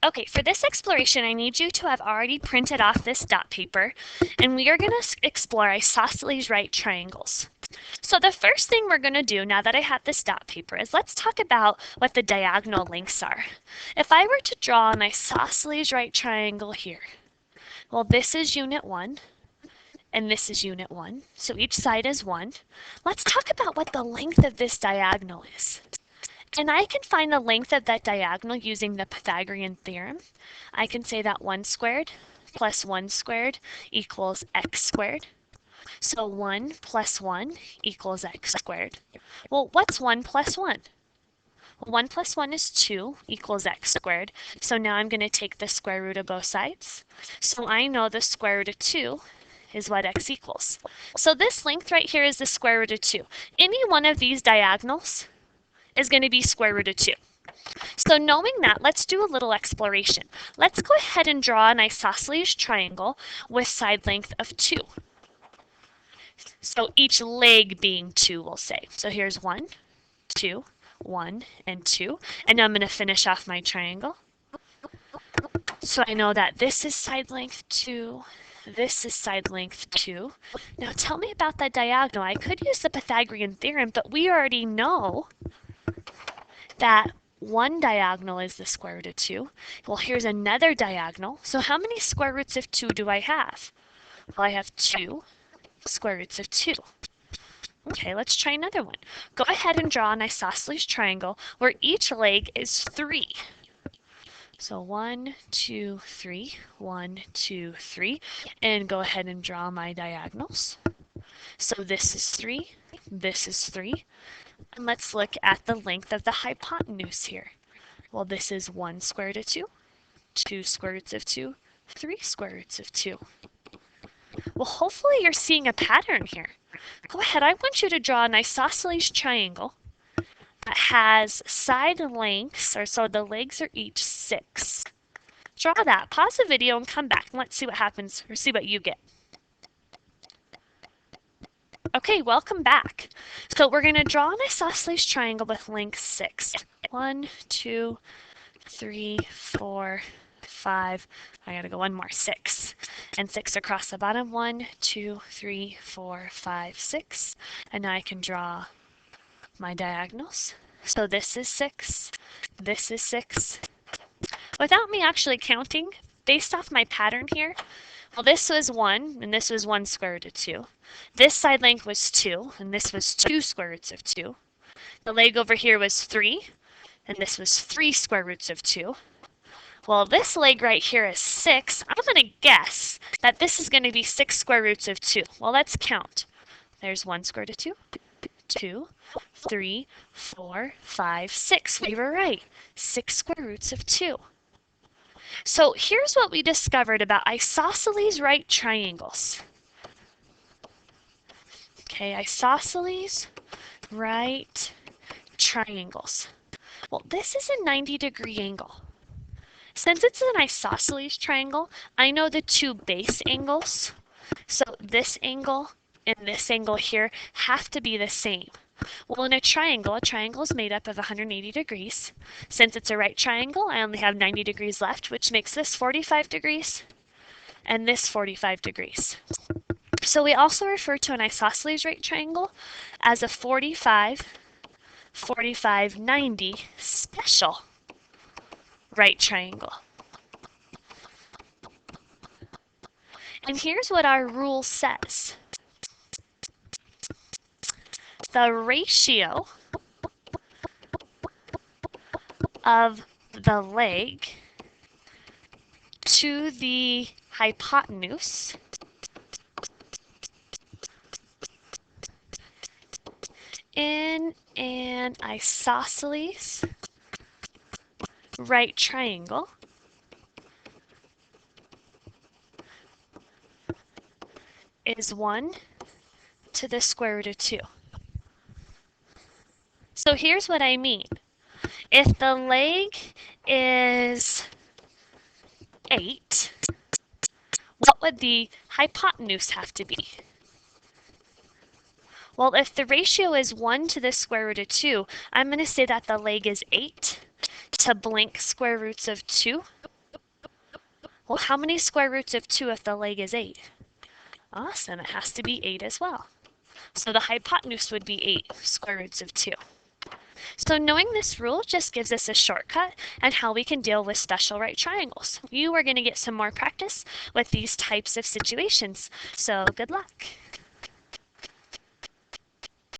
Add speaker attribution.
Speaker 1: Okay, for this exploration, I need you to have already printed off this dot paper, and we are going to explore isosceles right triangles. So the first thing we're going to do now that I have this dot paper is let's talk about what the diagonal lengths are. If I were to draw an isosceles right triangle here, well, this is unit 1, and this is unit 1, so each side is 1. Let's talk about what the length of this diagonal is. And I can find the length of that diagonal using the Pythagorean theorem. I can say that 1 squared plus 1 squared equals x squared. So 1 plus 1 equals x squared. Well, what's 1 plus 1? Well, 1 plus 1 is 2 equals x squared. So now I'm going to take the square root of both sides. So I know the square root of 2 is what x equals. So this length right here is the square root of 2. Any one of these diagonals is going to be square root of 2. So knowing that, let's do a little exploration. Let's go ahead and draw an isosceles triangle with side length of 2. So each leg being 2, we'll say. So here's 1, 2, 1, and 2. And now I'm going to finish off my triangle. So I know that this is side length 2, this is side length 2. Now tell me about that diagonal. I could use the Pythagorean theorem, but we already know that one diagonal is the square root of 2. Well, here's another diagonal. So how many square roots of 2 do I have? Well, I have 2 square roots of 2. Okay, let's try another one. Go ahead and draw an isosceles triangle where each leg is 3. So 1, 2, 3, 1, 2, 3, and go ahead and draw my diagonals. So this is 3, this is 3, and let's look at the length of the hypotenuse here. Well, this is 1 square root of 2, 2 square roots of 2, 3 square roots of 2. Well, hopefully you're seeing a pattern here. Go ahead, I want you to draw an isosceles triangle that has side lengths, or so the legs are each 6. Draw that, pause the video and come back and let's see what happens, or see what you get. Okay, welcome back. So we're going to draw an isosceles triangle with length 6. 1, 2, 3, 4, 5. I gotta go one more, 6. And 6 across the bottom. 1, 2, 3, 4, 5, 6. And now I can draw my diagonals. So this is 6, this is 6. Without me actually counting, based off my pattern here, well, this was 1, and this was 1 square root of 2. This side length was 2, and this was 2 square roots of 2. The leg over here was 3, and this was 3 square roots of 2. Well, this leg right here is 6. I'm going to guess that this is going to be 6 square roots of 2. Well, let's count. There's 1 square root of 2, 2, 3, 4, 5, 6. We were right. 6 square roots of 2. So here's what we discovered about isosceles right triangles. Okay, isosceles right triangles. Well, this is a 90-degree angle. Since it's an isosceles triangle, I know the two base angles. So this angle and this angle here have to be the same. Well, in a triangle is made up of 180 degrees. Since it's a right triangle, I only have 90 degrees left, which makes this 45 degrees and this 45 degrees. So we also refer to an isosceles right triangle as a 45, 45, 90 special right triangle. And here's what our rule says. The ratio of the leg to the hypotenuse in an isosceles right triangle is 1 to the square root of 2. So here's what I mean. If the leg is 8, what would the hypotenuse have to be? Well, if the ratio is 1 to the square root of 2, I'm going to say that the leg is 8 to blank square roots of 2. Well, how many square roots of 2 if the leg is 8? Awesome, it has to be 8 as well. So the hypotenuse would be 8 square roots of 2. So knowing this rule just gives us a shortcut and how we can deal with special right triangles. You are going to get some more practice with these types of situations. So good luck.